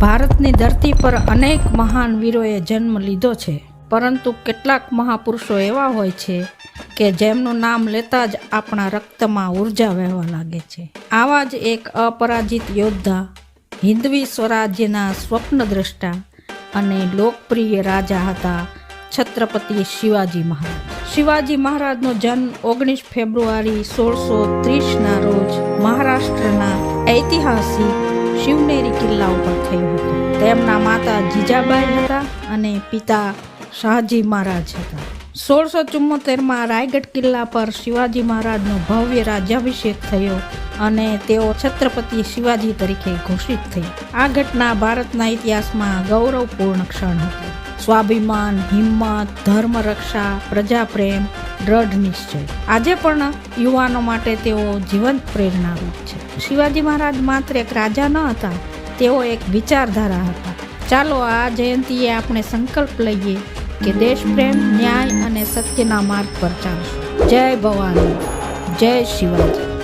ભારતની ધરતી પર અનેક મહાન વીરોએ જન્મ લીધો છે, પરંતુ કેટલાક મહાપુરુષો એવા હોય છે કે જેમનું નામ લેતા જ આપણા રક્તમાં ઉર્જા વહેવા લાગે છે. આવા જ એક અપરાજિત યોદ્ધા, હિન્દવી સ્વરાજ્યના સ્વપ્નદ્રષ્ટા અને લોકપ્રિય રાજા હતા છત્રપતિ શિવાજી મહારાજ. શિવાજી મહારાજનો જન્મ 19 ફેબ્રુઆરી 1630ના રોજ મહારાષ્ટ્રના ઐતિહાસિક શિવનેરી કિલ્લા ઉપર થયો હતો. તેમના માતા જીજાબાઈ હતા અને પિતા શાહજી મહારાજ હતા. 1674માં રાયગઢ કિલ્લા પર શિવાજી મહારાજનો ભવ્ય રાજ્યાભિષેક થયો અને તેઓ છત્રપતિ શિવાજી તરીકે ઘોષિત થયા. આ ઘટના ભારતના ઇતિહાસમાં ગૌરવપૂર્ણ ક્ષણ હતી. સ્વાભિમાન, હિંમત, ધર્મરક્ષા, પ્રજાપ્રેમ, દ્રઢ નિશ્ચય. આજે પણ યુવાનો માટે તેઓ જીવંત પ્રેરણારૂપ છે. શિવાજી મહારાજ માત્ર એક રાજા ન હતા, તેઓ એક વિચારધારા હતા. ચાલો આ જયંતીએ આપણે સંકલ્પ લઈએ કે દેશપ્રેમ, ન્યાય અને સત્યના માર્ગ પર ચાલશું. જય ભવાની, જય શિવાજી.